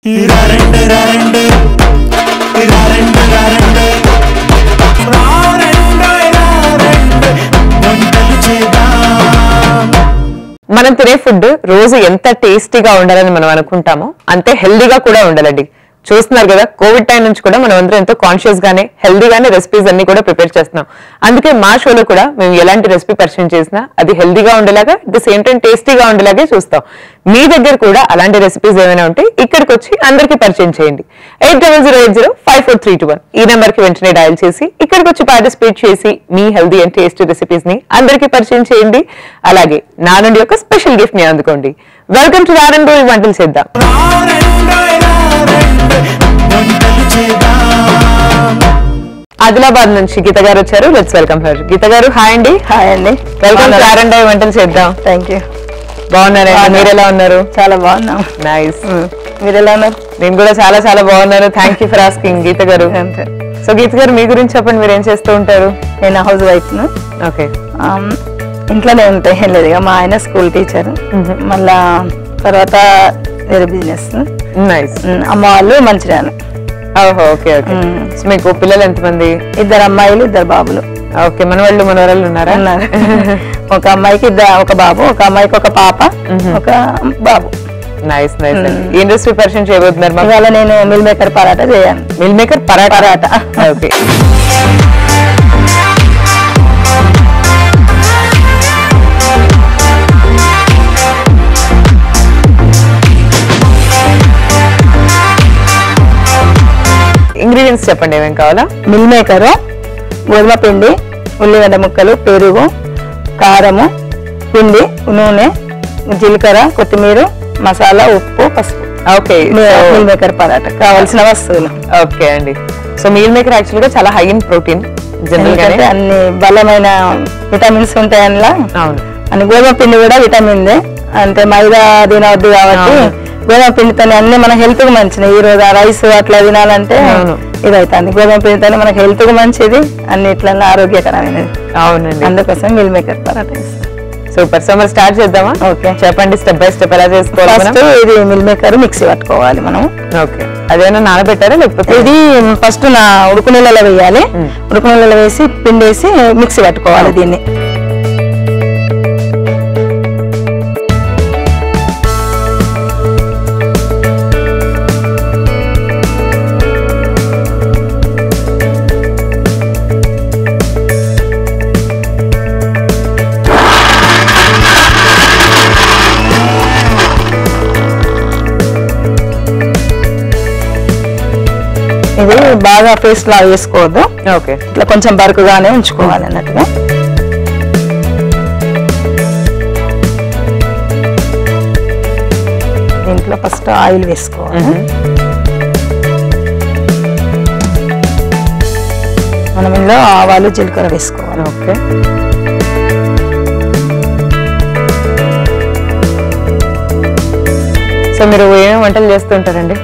మనం తినే ఫుడ్ రోజు ఎంత టేస్టీగా ఉండాలని మనం అనుకుంటామో అంతే హెల్దీగా కూడా ఉండాలండి. చూస్తున్నారు కదా, కోవిడ్ టైం నుంచి కూడా మనం అందరం ఎంతో కాన్షియస్ గానే హెల్దీగానే రెసిపీస్ అన్ని కూడా ప్రిపేర్ చేస్తున్నాం. అందుకే మా షోలో కూడా మేము ఎలాంటి రెసిపీ పరిచయం చేసినా అది హెల్దీగా ఉండేలాగా, అట్ ద సేమ్ టైం టేస్టీగా ఉండేలాగే చూస్తాం. మీ దగ్గర కూడా అలాంటి రెసిపీస్ ఏమైనా ఉంటే ఇక్కడికి వచ్చి అందరికీ పరిచయం చేయండి. 8008054321 ఈ నెంబర్ కి వెంటనే డయల్ చేసి ఇక్కడికి వచ్చి పార్టిసిపేట్ చేసి మీ హెల్దీ అండ్ టేస్టీ రెసిపీస్ ని అందరికీ పరిచయం చేయండి. అలాగే నా నుండి ఒక స్పెషల్ గిఫ్ట్ ని అందుకోండి. వెల్కమ్ టు రారండోయి వంటలు చేద్దాం. ఆదిలాబాద్ నుంచి గీత గారు వచ్చారు. Let's welcome her. గీత గారు హాయ్ అండి. హాయ్ అండి. వెల్కమ్ టు రారండోయి వంటలు చేద్దాం. Thank you. బాగున్నారా? మీరు ఎలా ఉన్నారు? చాలా బాగున్నాం. నైస్. మీరు ఎలా ఉన్నారు? నేను కూడా చాలా చాలా బాగున్నాను. థ్యాంక్ యూ ఫర్ ఆస్కింగ్ గీత గారు. సో గీత గారు మీ గురించి చెప్పండి, మీరు ఏం చేస్తూ ఉంటారు? నేను హౌస్ వైఫ్. ఓకే. ఇంట్లోనే ఉంటాయి, ఏం లేదు. మా ఆయన స్కూల్ టీచర్, మళ్ళా తర్వాత వేరే బిజినెస్. నైస్. అమ్మ వాళ్ళు మంచిర్యాల. ఓహో, ఓకే ఓకే. సో మీకు పిల్లలు ఎంతమంది? 2 అమ్మాయిలు 2 బాబులు. ఓకే. మనవాళ్ళు మనవరాళ్ళు ఉన్నారా? ఉన్నారు. ఒక అమ్మాయికి ఒక బాబు, ఒక అమ్మాయికి ఒక పాప, ఒక బాబు. Nice nice. ఏం రెసిపీ పరిచయం చేయబోతున్నారు? ఇవాళ నేను మిల్ మేకర్ పరాటా చేయాలి. Meal maker paratha. Okay. Ingredients చెప్పండి, ఏమేం కావాలా? మిల్ మేకరు, గోధుమ పిండి, ఉల్లిగడ్డ ముక్కలు, పెరుగు, కారము, పిండి, నూనె, జీలకర్ర, కొత్తిమీర, మసాలా, ఉప్పు, పసుపు. ఓకే. మిల్ మేకర్ పరాటా కావాల్సిన వస్తువులు. ఓకే అండి. సో మీల్ మేకర్ యాక్చువల్ గా చాలా హై ఇన్ ప్రోటీన్. జనరల్ గా అన్ని బలమైన విటమిన్స్ ఉంటాయి అందులో. అవును. అని గోధుమ పిండి కూడా విటమిన్ దే, అంటే మైదా తినవద్దు కాబట్టి గోధుమ పిండితో అన్ని మన హెల్త్ కు మంచిది. ఈ రోజు రైస్ అట్లా తినాలంటే ఇదైతుంది. గోధుమ పిండితో మనకి హెల్త్ కు మంచిది, అన్నిట్లా ఆరోగ్యకరమైనది. అవునండి. అందుకోసం mill maker paratha. Super. So మరి స్టార్ట్ చేద్దామా? ఓకే. చెప్పండి స్టెప్ బై స్టెప్ ఎలా చేసుకోవాలి. ఫస్ట్ ఇది మిల్ మేకర్ మిక్సీ పట్టుకోవాలి మనం. ఓకే. అదేనా నానబెట్టారా లేకపోతే? ఇది ఫస్ట్ ఉడుకు నీళ్ళలో వేయాలి. ఉడుకు నీళ్ళలో వేసి పిండేసి మిక్సీ పట్టుకోవాలి దీన్ని. ఇది బాగా పేస్ట్ లాగా వేసుకోవద్దు. ఓకే. ఇట్లా కొంచెం బరుకుగానే ఉంచుకోవాలి అన్నట్టుగా. దీంట్లో ఫస్ట్ ఆయిల్ వేసుకోవాలి. మనం ఇందులో ఆవాలు, జీలకర్ర వేసుకోవాలి. ఓకే. సో మీరు ఏమేమి వంటలు చేస్తుంటారండి?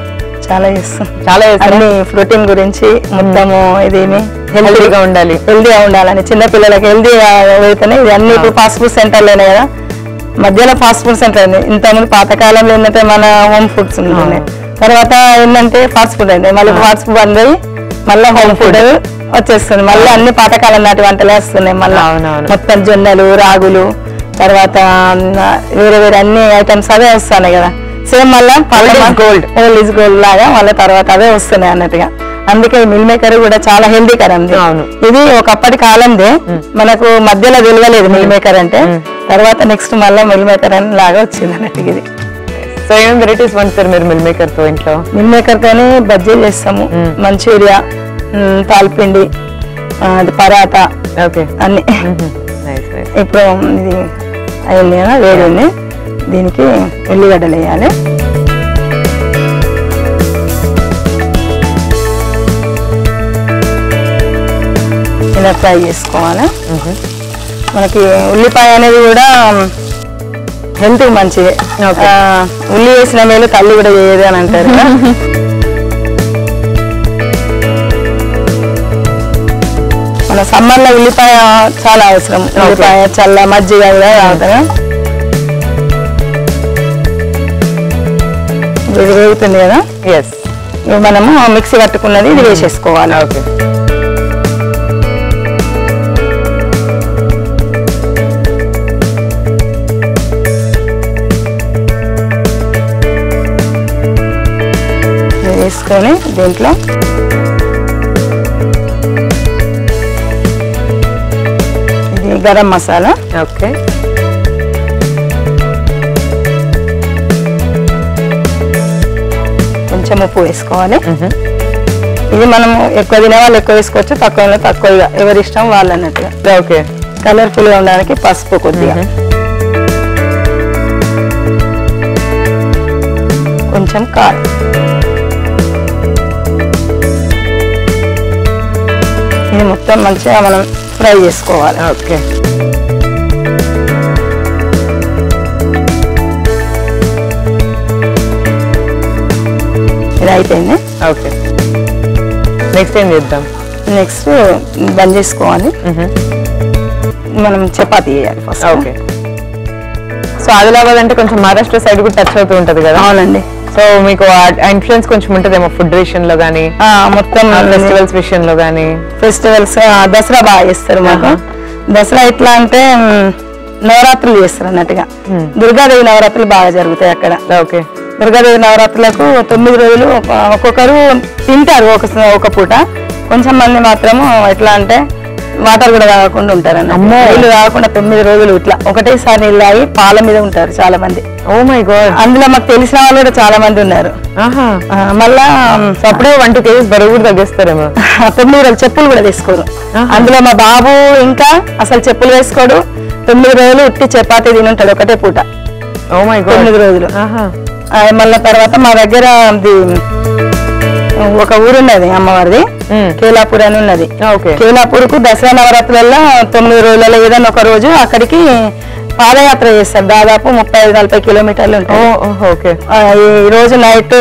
చాలా చేస్తాం. చాలా అన్ని ప్రోటీన్ గురించి మొత్తము ఇదేమి హెల్తీగా ఉండాలి, హెల్తీగా ఉండాలని చిన్న పిల్లలకి హెల్తీగా అయితేనే. ఇది అన్ని ఇప్పుడు ఫాస్ట్ ఫుడ్ సెంటర్లోనే కదా, మధ్యలో ఫాస్ట్ ఫుడ్ సెంటర్ అయింది. ఇంతకుముందు పాతకాలంలో ఏంటంటే మన హోమ్ ఫుడ్స్ ఉన్నాయి. తర్వాత ఏంటంటే ఫాస్ట్ ఫుడ్ అయింది. మళ్ళీ ఫాస్ట్ ఫుడ్ బంద్ అయ్యి మళ్ళీ హోమ్ ఫుడ్ వచ్చేస్తుంది. మళ్ళీ అన్ని పాతకాలం నాటి వంటలే వస్తున్నాయి. మళ్ళీ మొత్తం జొన్నలు, రాగులు, తర్వాత వేరే వేరే అన్ని ఐటమ్స్ అవే వస్తున్నాయి కదా. సేమ్ మళ్ళీ ఓల్డ్ ఈజ్ గోల్డ్ లాగా మళ్ళీ తర్వాత అవే వస్తున్నాయి అన్నట్టుగా. అందుకే మిల్ మేకర్ కూడా చాలా హెల్దీకరం. ఇది ఒకప్పటి కాలందే, మనకు మధ్యలో తెలియలేదు మిల్ మేకర్ అంటే. తర్వాత నెక్స్ట్ మళ్ళీ మిల్ మేకర్ అని లాగా వచ్చింది అన్నట్టు ఇది. సో ఏం వెరైటీస్ వండుతారు మీరు మిల్ మేకర్ తో ఇంట్లో? మిల్ మేకర్ తోనే బజ్జీలు చేస్తాము, మంచూరియా, తాల్పిండి, పరాటా, అన్ని. ఇప్పుడు ఇది అయింది కదా, వేడి ఉంది. దీనికి ఉల్లిగడ్డలు వేయాలి. ఇలా ఫ్రై చేసుకోవాలి. మనకి ఉల్లిపాయ అనేది కూడా హెల్త్ మంచిది. ఉల్లి వేసిన మేలు తల్లి కూడా చేయదు అని అంటారు కదా. మన సమ్మర్లో ఉల్లిపాయ చాలా అవసరం. ఉల్లిపాయ చల్ల మజ్జిగ కూడా తాగుతారు. ఇది వేగుతుంది కదా. ఎస్, మనము మిక్సీ పట్టుకున్నది ఇది వేసేసుకోవాలి. ఓకే. వేసుకొని దీంట్లో ఇది గరం మసాలా. ఓకే. కొంచెం ఉప్పు వేసుకోవాలి. ఇది మనము ఎక్కువ తినే వాళ్ళు ఎక్కువ వేసుకోవచ్చు, తక్కువ తక్కువగా ఎవరి ఇష్టం వాళ్ళు అన్నట్టుగా. ఓకే. కలర్ఫుల్ గా ఉండడానికి పసుపు కొద్దిగా, కొంచెం కారం, ఇది మొత్తం మంచిగా మనం ఫ్రై చేసుకోవాలి. ఓకే. ఇది అయిపోయింది. ఓకే. నెక్స్ట్ ఏం చేద్దాం? నెక్స్ట్ బంద్ చేసుకోవాలి. మనం చపాతీ చేయాలి ఫస్ట్. ఓకే. సో ఆదిలాబాద్ అంటే కొంచెం మహారాష్ట్ర సైడ్ కూడా టచ్ అవుతూ ఉంటది కదా. అవునండి. సో మీకు ఆ ఇన్ఫ్లుయెన్స్ కొంచెం ఉంటదేమో ఫుడ్ విషయంలో కానీ, మొత్తం ఫెస్టివల్స్ విషయంలో కానీ. ఫెస్టివల్స్ దసరా బాగా చేస్తారు మాకు. దసరా ఎట్లా అంటే నవరాత్రులు చేస్తారు అన్నట్టుగా. దుర్గాదేవి నవరాత్రులు బాగా జరుగుతాయి అక్కడ. ఓకే. దుర్గాదేవి నవరాత్రులకు 9 రోజులు ఒక్కొక్కరు తింటారు ఒక పూట. కొంచెం మంది మాత్రము ఎట్లా అంటే వాటర్ కూడా తాగకుండా ఉంటారు అన్నమాట. నీళ్ళు తాగకుండా 9 రోజులు ఇట్లా ఒకటేసారి నీళ్ళు తాగి పాల మీద ఉంటారు చాలా మంది. Oh my God. అందులో మాకు తెలిసిన వాళ్ళు కూడా చాలా మంది ఉన్నారు. మళ్ళా అప్పుడే 1-2 kgs బరువు కూడా తగ్గిస్తారేమో. 9 రోజులు చెప్పులు కూడా తీసుకోరు. అందులో మా బాబు ఇంకా అసలు చెప్పులు వేసుకోడు. 9 రోజులు ఉట్టి చపాతీ తినుంటాడు ఒకటే పూట. ఓ మై గాడ్. 9 రోజులు. మళ్ళా తర్వాత మా దగ్గర ఒక ఊరున్నది అమ్మవారిది, కేలాపూర్ అని ఉన్నది. కేలాపూర్ కు దసరా నవరాత్రులలో 9 రోజులలో ఏదైనా ఒక రోజు అక్కడికి పాదయాత్ర చేస్తారు. దాదాపు 35-40 కిలోమీటర్లు ఉంటాయి. ఈ రోజు నైట్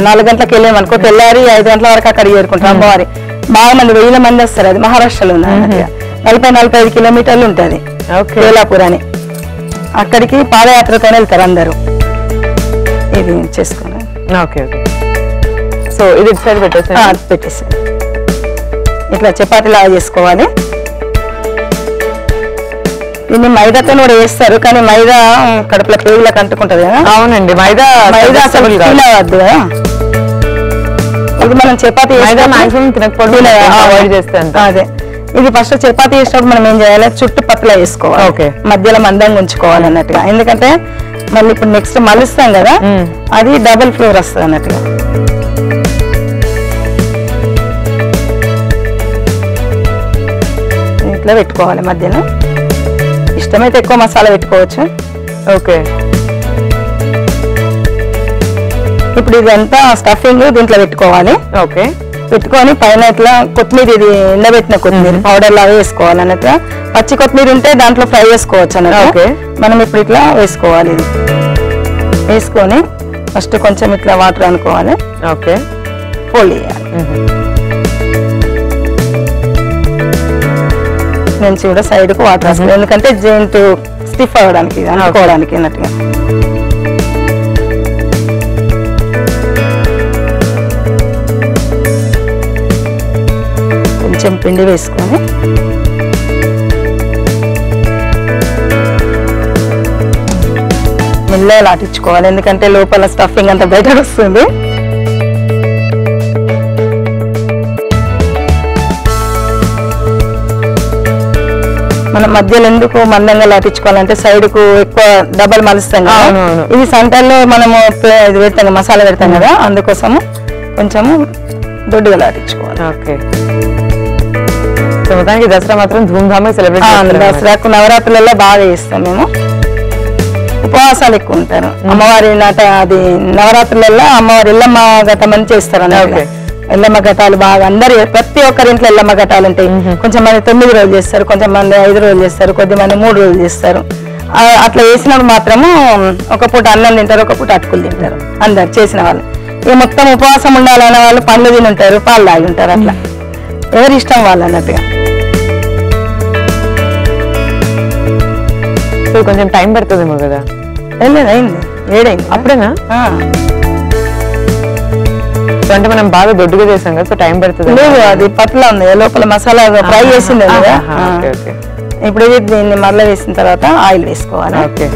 4 గంటలకు వెళ్ళామనుకో, తెల్లారి 5 గంటల వరకు అక్కడికి చేరుకుంటారు. అమ్మవారి బాగా మంది 1000 మంది వస్తారు. అది మహారాష్ట్రలో ఉన్నది. 40-45 కిలోమీటర్లు ఉంటుంది కేలాపూర్ అని. అక్కడికి పాదయాత్రతో వెళ్తారు అందరూ. ఇది చేసుకున్నాను. ఓకే. సో ఇది సైడ్ పెట్టేసి ఇట్లా చపాతీ లాగా చేసుకోవాలి. దీన్ని మైదాతో కూడా వేస్తారు, కానీ మైదా కడుపులో పేగులకు అంటుకుంటది కదా. అవునండి, మైదా అసలు తినవద్దు కదా. ఇది మనం చపాతీ మాక్సిమం తినకపోవడం అవాయిడ్ చేస్తే. అదే ఇది ఫస్ట్ చపాతీ చేసినప్పుడు మనం ఏం చేయాలి, చుట్టుపక్కల వేసుకోవాలి. ఓకే. మధ్యలో మందంగా ఉంచుకోవాలి అన్నట్టుగా. ఎందుకంటే మళ్ళీ ఇప్పుడు నెక్స్ట్ మలుస్తాం కదా, అది డబుల్ ఫ్లోర్ వస్తుంది అన్నట్టుగా. ఇట్లా పెట్టుకోవాలి మధ్యలో. ఇష్టమైతే ఎక్కువ మసాలా పెట్టుకోవచ్చు. ఓకే. ఇప్పుడు ఇదంతా స్టఫింగ్ దీంట్లో పెట్టుకోవాలి. ఓకే. పెట్టుకొని పైన ఇట్లా కొత్తిమీర, ఇది ఎండబెట్టిన కొత్తిమీర పౌడర్ లాగా వేసుకోవాలి అన్నట్టుగా. పచ్చి కొత్తిమీర ఉంటే దాంట్లో ఫ్రై చేసుకోవచ్చు అన్నట్టు. మనం ఇప్పుడు ఇట్లా వేసుకోవాలి. ఇది వేసుకొని ఫస్ట్ కొంచెం ఇట్లా వాటర్ అనుకోవాలి. ఓకే. ఫోల్డ్ చేయాలి. నుంచి కూడా సైడ్ కు వాటర్ వస్తుంది, ఎందుకంటే జాయింట్ స్టిఫ్ అవ్వడానికి, అనుకోవడానికి అన్నట్టుగా. కొంచెం పిండి వేసుకొని మెల్లగా లాటించుకోవాలి, ఎందుకంటే లోపల స్టఫింగ్ అంతా బయటకు వస్తుంది. మనం మధ్యలో ఎందుకు మందంగా లాటించుకోవాలంటే సైడ్ కు ఎక్కువ డబల్ మలుస్తాం కదా. ఇది సెంటర్లో మనము ఇది పెడతాం, మసాలా పెడతాం కదా, అందుకోసము కొంచెము దొడ్డుగా లాటించుకోవాలి. ఓకే. మొత్తానికి దసరా మాత్రం ధూమ్ధామ్ సెలబ్రేట్. దసరాకు నవరాత్రులలో బాగా చేస్తాం మేము. ఉపవాసాలు ఎక్కువ ఉంటారు. అమ్మవారి అది నవరాత్రులలో అమ్మవారి ఎల్లమ్మ ఘట్టం అని చేస్తారు అన్నమాట. ఎల్లమ్మ ఘటాలు బాగా అందరు, ప్రతి ఒక్కరి ఇంట్లో ఎల్లమ్మ ఘటాలు ఉంటాయి. కొంచెం మంది 9 రోజులు చేస్తారు, కొంచెం మంది 5 రోజులు చేస్తారు, కొద్దిమంది 3 రోజులు చేస్తారు. అట్లా చేసినప్పుడు మాత్రము ఒక పూట అన్నం తింటారు, ఒక పూట అటుకులు తింటారు అందరు చేసిన వాళ్ళు. ఇక మొత్తం ఉపవాసం ఉండాలనే వాళ్ళు పండ్లు తిని ఉంటారు, పాలు తాగి ఉంటారు. అట్లా ఎవరి ఇష్టం వాళ్ళు అన్నట్టుగా. కొంచెం టైం పడుతుందేమో కదా. అయింది, వేడైంది అప్పుడేనా. అంటే మనం బాగా దొడ్డుగా చేసాం కదా, సో టైం పడుతుంది. లేదు, అది పట్ల ఉంది లోపల మసాలా ఫ్రై చేసింది కదా. ఇప్పుడు ఇది దీన్ని మరలా వేసిన తర్వాత ఆయిల్ వేసుకోవాలి. ఓకే.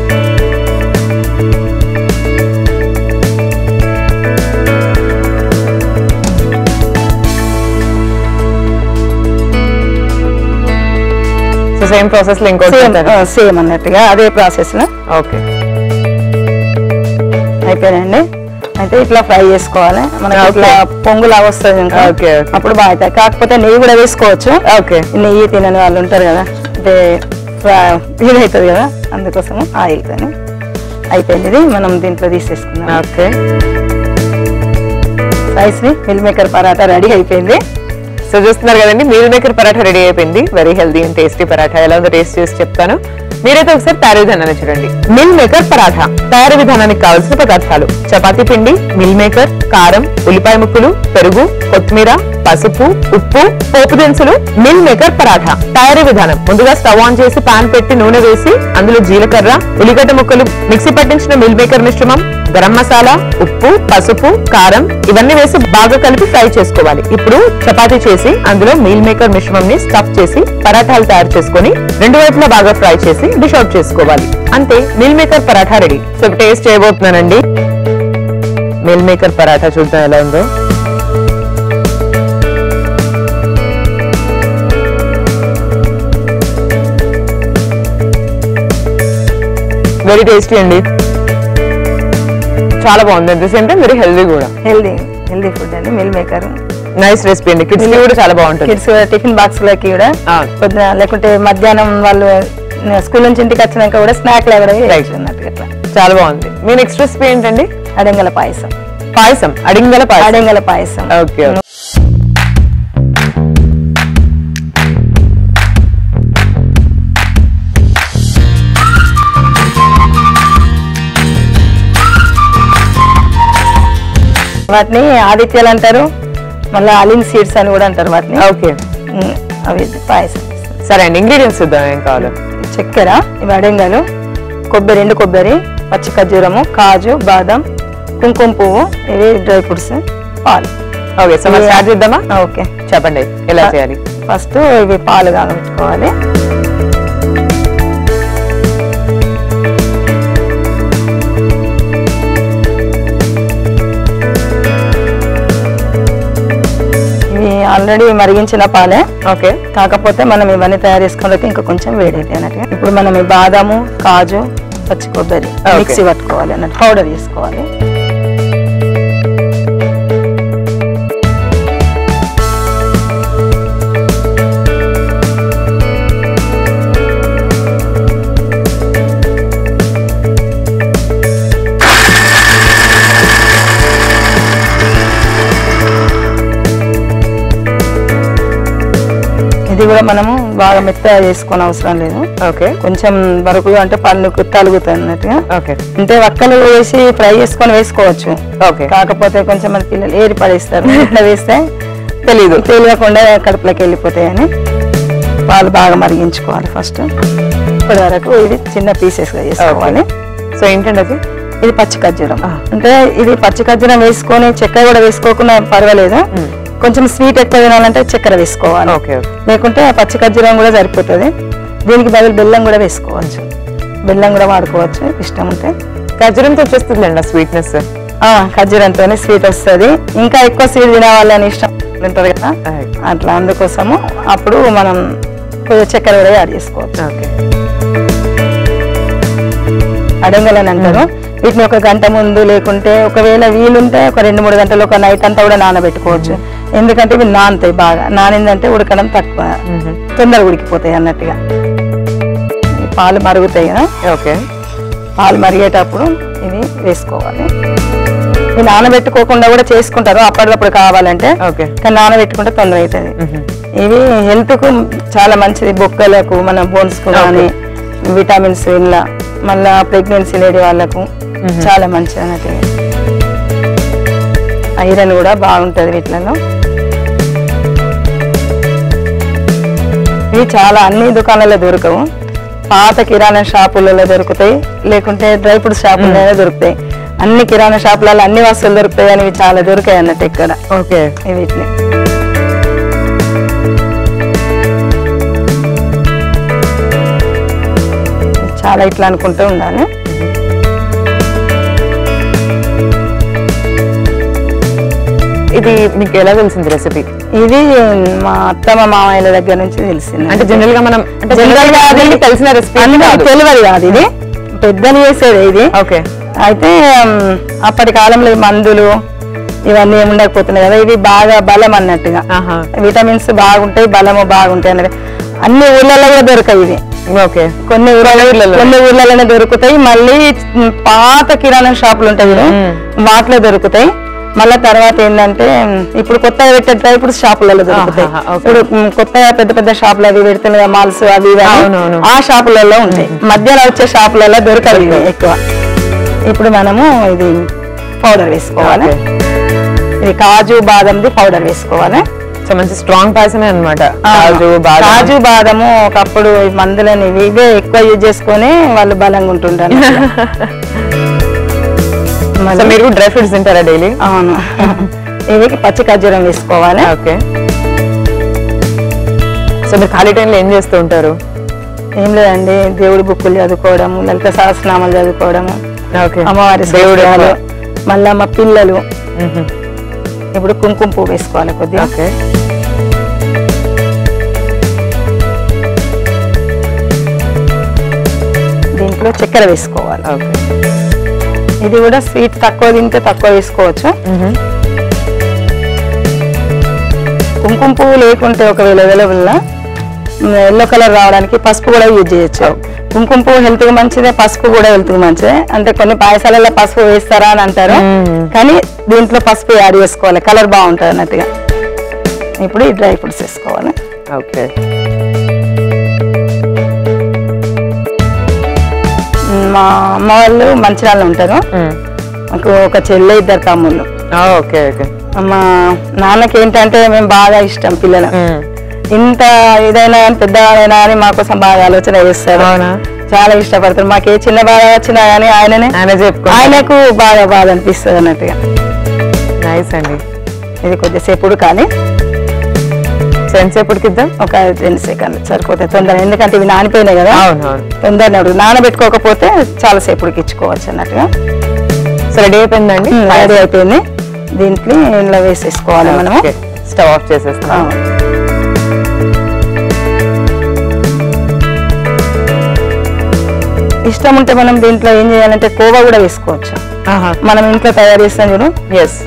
సో సేమ్ ప్రాసెస్ లో ఇంకో సేమ్ అన్నట్టుగా అదే ప్రాసెస్ లో. ఓకే, అయిపోయానండి. అయితే ఇట్లా ఫ్రై చేసుకోవాలి, మనకి ఇట్లా పొంగులా వస్తుంది ఇంకా. అప్పుడు బాగా అవుతాయి. కాకపోతే నెయ్యి కూడా వేసుకోవచ్చు. ఓకే, నెయ్యి తినని వాళ్ళు ఉంటారు కదా, అంటే ఇది అవుతుంది కదా, అందుకోసము ఆయిల్ కానీ. అయిపోయింది, ఇది మనం దీంట్లో తీసేసుకుందాం. ఓకే, రైస్ని మిల్ మేకర్ పరాటా రెడీ అయిపోయింది. సో చూస్తున్నారు కదండి, మీల్ మేకర్ పరాఠా రెడీ అయిపోయింది. Very healthy and tasty paratha. ఎలా ఉందో టేస్ట్ చేసి చెప్తాను. మీరైతే ఒకసారి తయారీ విధానాన్ని చూడండి. మిల్ మేకర్ పరాఠా తయారీ విధానానికి కావాల్సిన పదార్థాలు: చపాతీ పిండి, మిల్ మేకర్, కారం, ఉల్లిపాయ ముక్కలు, పెరుగు, కొత్తిమీర, పసుపు, ఉప్పు, పోపు దినుసులు. మిల్ మేకర్ పరాఠా తయారీ విధానం: ముందుగా స్టవ్ ఆన్ చేసి పాన్ పెట్టి నూనె వేసి అందులో జీలకర్ర, ఉల్లిగడ్డ ముక్కలు, మిక్సీ పట్టించిన మిల్ మేకర్ మిశ్రమం, గరం మసాలా, ఉప్పు, పసుపు, కారం ఇవన్నీ వేసి బాగా కలిపి ఫ్రై చేసుకోవాలి. ఇప్పుడు చపాతీ చేసి అందులో మీల్ మేకర్ మిశ్రమం ని స్టఫ్ చేసి పరాఠాలు తయారు చేసుకొని రెండు వైపులా బాగా ఫ్రై చేసి డిష్ అవుట్ చేసుకోవాలి. అంతే, meal maker paratha ready. So taste చేయబోతున్నానండి. మీల్ మేకర్ పరాఠా చూద్దాం ఎలా ఉందో. వెరీ టేస్టీ అండి, చాలా బాగుంది. At the same time very healthy కూడా. హెల్దీ ఫుడ్ అండి మిల్ మేకర్. నైస్ రెసిపీ అండి. కిడ్స్ కూడా చాలా బాగుంటుంది. కిడ్స్ టిఫిన్ బాక్స్ లకి కూడా పొద్దున, లేకుంటే మధ్యాహ్నం వాళ్ళు స్కూల్ నుంచి ఇంటికి వచ్చినాక కూడా స్నాక్ లాగా అన్నట్టుగా చాలా బాగుంది. మీ నెక్స్ట్ రెసిపీ ఏంటండి? అడంగల పాయసం. అడంగల పాయసం. ఓకే, వాటిని ఆదిత్యాలు అంటారు, మళ్ళీ అలిన్ సీడ్స్ అని కూడా అంటారు వాటిని. ఓకే, అవి పాయసం. సరే అండి, ఇంగ్రీడియంట్స్ ఇద్దాం. ఏం కావాలి? చక్కెర, ఇవి అడంగలు, కొబ్బరి, ఎండు కొబ్బరి, పచ్చి ఖర్జూరము, కాజు, బాదం, కుంకుమ పువ్వు, ఇవి డ్రై ఫ్రూట్స్, పాలు. ఓకే, సో మనం స్టార్ట్ చేద్దామా? ఓకే, చెప్పండి ఎలా చేయాలి. ఫస్ట్ ఇవి పాలు కాగబెట్టుకోవాలి. ఆల్రెడీ మరిగించిన పాలే. ఓకే, కాకపోతే మనం ఇవన్నీ తయారు చేసుకోవడానికి ఇంకా కొంచెం వేడైతే అన్నట్టుగా. ఇప్పుడు మనం ఈ బాదాము, కాజు, పచ్చి కొబ్బరి మిక్సీ పట్టుకోవాలి అన్నట్టు, పౌడర్ చేసుకోవాలి. ఇది కూడా మనము బాగా మెత్తగా చేసుకోని అవసరం లేదు. ఓకే, కొంచెం వరకు అంటే పళ్ళుకు తలుగుతాయి అన్నట్టుగా. ఓకే, అంటే వక్కలు వేసి ఫ్రై చేసుకొని వేసుకోవచ్చు. ఓకే, కాకపోతే కొంచెం మన పిల్లలు ఏరి పడేస్తారు, ఇట్లా వేస్తే తెలియకుండా కడుపులోకి వెళ్ళిపోతాయని. పాలు బాగా మరిగించుకోవాలి ఫస్ట్. ఇప్పటి వరకు ఇది చిన్న పీసెస్ గా చేసుకోవాలి. సో ఏంటంటే అది, ఇది పచ్చి ఖర్జూరం. అంటే ఇది పచ్చి ఖర్జూరం వేసుకొని చక్కెర కూడా వేసుకోకుండా పర్వాలేదు. కొంచెం స్వీట్ ఎక్కువ తినాలంటే చక్కెర వేసుకోవాలి, లేకుంటే పచ్చి ఖర్జూరం కూడా సరిపోతుంది. దీనికి బదులు బెల్లం కూడా వేసుకోవచ్చు, బెల్లం కూడా వాడుకోవచ్చు ఇష్టం ఉంటే. ఖర్జూరంతో వచ్చేస్తుంది స్వీట్నెస్. ఖర్జూరంతోనే స్వీట్ వస్తుంది. ఇంకా ఎక్కువ స్వీట్ తినవాలని ఇష్టం ఉంటుంది కదా, అట్లా అందుకోసము అప్పుడు మనం కొంచెం చక్కెర కూడా యాడ్ చేసుకోవచ్చు. అడంగలని అంటారు వీటిని. ఒక గంట ముందు లేకుంటే ఒకవేళ వీలుంటే ఒక 2-3 గంటలు, ఒక నైట్ అంతా కూడా నానబెట్టుకోవచ్చు. ఎందుకంటే ఇవి నానుతాయి, బాగా నానిందంటే ఉడకడం తక్కువ, తొందరగా ఉడికిపోతాయి అన్నట్టుగా. పాలు మరుగుతాయి కదా. ఓకే, పాలు మరిగేటప్పుడు ఇవి వేసుకోవాలి. ఇవి నానబెట్టుకోకుండా కూడా చేసుకుంటారు అప్పటికప్పుడు కావాలంటే, కానీ నానబెట్టుకుంటే తొందర అవుతుంది. ఇవి హెల్త్ కు చాలా మంచిది, బొక్కలకు, మన బోన్స్ కు కానీ, విటమిన్స్ ఇలా, మళ్ళా ప్రెగ్నెన్సీ లేడీ వాళ్ళకు చాలా మంచిది అన్నట్టు. ఐరన్ కూడా బాగుంటుంది వీటిలో. ఇవి చాలా అన్ని దుకాణాల్లో దొరకవు, పాత కిరాణా షాపులలో దొరుకుతాయి, లేకుంటే డ్రై ఫ్రూట్స్ షాపులలో దొరుకుతాయి. అన్ని కిరాణా షాపులలో అన్ని వస్తువులు దొరుకుతాయి అని చాలా దొరికాయి అన్నట్టు ఇక్కడ. ఓకే, వీటిని చాలా ఇట్లా అనుకుంటూ ఉండాలి. ఇది మీకు ఎలా తెలిసింది రెసిపీ? ఇది మా అత్తమ్మ మామయ్యల దగ్గర నుంచి తెలిసింది. అంటే జనరల్ గా మనం జనరల్ గా తెలిసిన రెసిపీ తెలియదు కాదు, ఇది పెద్దలు చేసేది ఇది. ఓకే, అయితే అప్పటి కాలంలో ఈ మందులు ఇవన్నీ ఏమి ఉండకపోతున్నాయి కదా, ఇది బాగా బలం అన్నట్టుగా, విటమిన్స్ బాగుంటాయి, బలము బాగుంటాయి అన్నది. అన్ని ఊర్లలో కూడా దొరకాయి ఇది. ఓకే, కొన్ని ఊర్లలోనే దొరుకుతాయి. మళ్ళీ పాత కిరాణా షాపులు ఉంటాయి కదా, వాటిలో దొరుకుతాయి. మళ్ళా తర్వాత ఏంటంటే ఇప్పుడు కొత్తగా పెట్టే డ్రై ఫ్రూట్స్ షాపులలో దొరుకుతాయి. ఇప్పుడు కొత్తగా పెద్ద పెద్ద షాపులు అవి పెడుతున్నాయి, మాల్స్ అవి ఆ షాపులలో ఉంటాయి. మధ్యలో వచ్చే షాపులలో దొరకదు ఎక్కువ. ఇప్పుడు మనము ఇది పౌడర్ వేసుకోవాలి. ఇది కాజు బాదంది పౌడర్ వేసుకోవాలి. మంచి స్ట్రాంగ్ పాయసమే అనమాట. కాజు బాదము ఒకప్పుడు మందులని ఇవే ఎక్కువ యూజ్ చేసుకొని వాళ్ళు బలంగా ఉంటుంటారు. మీరు డ్రై ఫ్రూట్స్ తింటారా డైలీ? అవును. ఇవి పచ్చి ఖర్జూరం వేసుకోవాలి. ఓకే, సో మీరు ఖాళీ టైంలో ఏం చేస్తూ ఉంటారు? ఏం లేదండి, దేవుడి బుక్కులు చదువుకోవడము, లలిత సహస్రనామాలు చదువుకోవడము, అమ్మవారి దేవుడు, మళ్ళా మా పిల్లలు. ఇప్పుడు కుంకుమ పువ్వు వేసుకోవాలి కొద్దిగా. దీంట్లో చక్కెర వేసుకోవాలి. ఇది కూడా స్వీట్ తక్కువ తింటే తక్కువ వేసుకోవచ్చు. కుంకుమ పువ్వు లేకుంటే ఒకవేళ అవైలబుల్ ఎల్లో కలర్ రావడానికి పసుపు కూడా యూజ్ చేయొచ్చు. కుంకుమ పువ్వు హెల్త్ కి మంచిదే, పసుపు కూడా హెల్త్ కి మంచిదే. అంటే కొన్ని పాయసాలలో పసుపు వేస్తారా అని అంటారు, కానీ దీంట్లో పసుపు యాడ్ చేసుకోవాలి, కలర్ బాగుంటుంది అన్నట్టుగా. ఇప్పుడు ఈ డ్రై ఫ్రూట్స్ వేసుకోవాలి. ఓకే, మా అమ్మ వాళ్ళు మంచిర్యాలలో ఉంటారు. మాకు ఒక చెల్లె, 2 తమ్ముళ్ళు. Okay okay. మా నాన్నకి ఏంటంటే మేము బాగా ఇష్టం పిల్లలు. ఇంత ఇదైనా కానీ పెద్దవాళ్ళైనా కానీ మా కోసం బాగా ఆలోచన చేస్తారు, చాలా ఇష్టపడతారు. మాకు ఏ చిన్న బాధ వచ్చినా కానీ ఆయనకు బాగా బాధ అనిపిస్తుంది అన్నట్టుగా. నైస్ అండి. ఇది కొద్దిసేపు ఉడకాలి. ఎంతసేపు ఉడికిద్దాం? ఒక 2 సెకండ్లు సరిపోతాయి తొందరగా, ఎందుకంటే ఇవి నానిపోయినాయి కదా, తొందరగా నానబెట్టుకోకపోతే చాలా సేపు ఉడికించుకోవచ్చు అన్నట్టుగా. సో రెడీ అయిపోయిందండి? రెడీ అయిపోయింది. దీంట్లో ఇంట్లో వేసేసుకోవాలి మనము. స్టవ్ ఆఫ్ చేసేస్తాం. ఇష్టం ఉంటే మనం దీంట్లో ఏం చేయాలంటే కోవా కూడా వేసుకోవచ్చు. మనం ఇంట్లో తయారు చేస్తాం చూడు,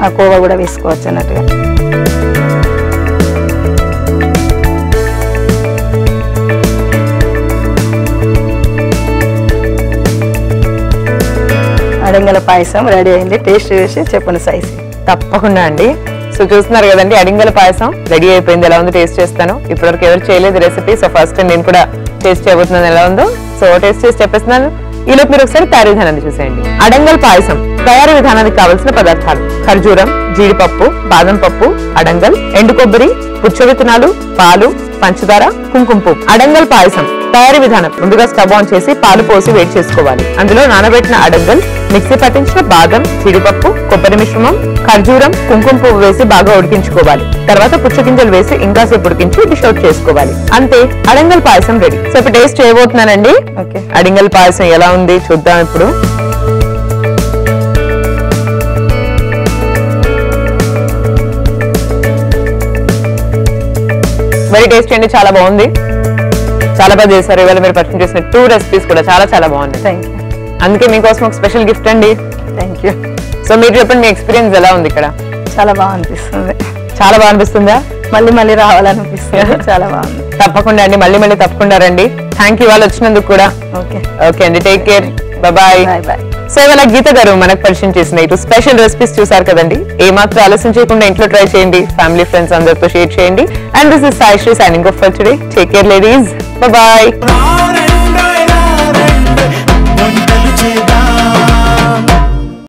ఆ కోవా కూడా వేసుకోవచ్చు అన్నట్టుగా. అడంగల పాయసం రెడీ అయింది. టేస్ట్ చేసి చెప్పండి సైజ్. తప్పకుండా అండి. సో చూస్తున్నారు కదండి, అడింగల పాయసం రెడీ అయిపోయింది. ఎలా ఉందో టేస్ట్ చేస్తాను. ఇప్పటివరకు ఎవరు చేయలేదు రెసిపీ, సో ఫస్ట్ టైం నేను కూడా టేస్ట్ చేయబోతున్నాను ఎలా ఉందో. సో టేస్ట్ చేసి చెప్పేస్తున్నాను. ఈలోపు మీరు ఒకసారి తయారీ విధానాన్ని చూసేయండి. అడంగల్ పాయసం తయారీ విధానానికి కావలసిన పదార్థాలు: ఖర్జూరం, జీడిపప్పు, బాదం పప్పు, అడంగల్, ఎండు కొబ్బరి, పుచ్చ విత్తనాలు, పాలు, పంచదార, కుంకుమ పువ్వు. అడంగల్ పాయసం తయారీ విధానం: ముందుగా స్టవ్ ఆన్ చేసి పాలు పోసి వేడి చేసుకోవాలి. అందులో నానబెట్టిన అడంగల్, మిక్సీ పట్టించిన బాదం, జీడిపప్పు, కొబ్బరి మిశ్రమం, ఖర్జూరం, కుంకుమ పువ్వు వేసి బాగా ఉడికించుకోవాలి. తర్వాత పుచ్చగింజలు వేసి ఇంకాసేపు ఉడికించి డిష్ అవుట్ చేసుకోవాలి. అంతే, అడంగల్ పాయసం రెడీ. సో ఇప్పుడు టేస్ట్ చేయబోతున్నానండి. అడంగల్ పాయసం ఎలా ఉంది చూద్దాం ఇప్పుడు. వెరీ టేస్టీ అండి, చాలా బాగుంది, చాలా బాగా చేశారు. ఇవాళ మీరు పరిచయం చేసిన 2 రెసిపీస్ కూడా చాలా చాలా బాగున్నాయి. Thank you. అందుకే మీకోసం ఒక స్పెషల్ గిఫ్ట్ అండి. Thank you. సో మీరు చెప్పండి, మీ ఎక్స్పీరియన్స్ ఎలా ఉంది ఇక్కడ? చాలా బాగా అనిపిస్తుంది. చాలా బాగా అనిపిస్తుందా? మళ్ళీ మళ్ళీ రావాలనిపిస్తుంది. చాలా బాగుంది. తప్పకుండా అండి, మళ్ళీ మళ్ళీ తప్పకుండా రండి. థ్యాంక్ యూ వాళ్ళు వచ్చినందుకు కూడా. ఓకే అండి, టేక్ కేర్, బాయ్. సో ఇవాళ గీత గారు మనకు పరిచయం చేసిన ఇటు స్పెషల్ రెసిపీస్ చూసారు కదండి. ఏమాత్రం ఆలస్యం చేయకుండా ఇంట్లో ట్రై చేయండి, ఫ్యామిలీ ఫ్రెండ్స్ అందరితో షేర్ చేయండి. And this is Saisri signing off for today. Take care ladies, bye.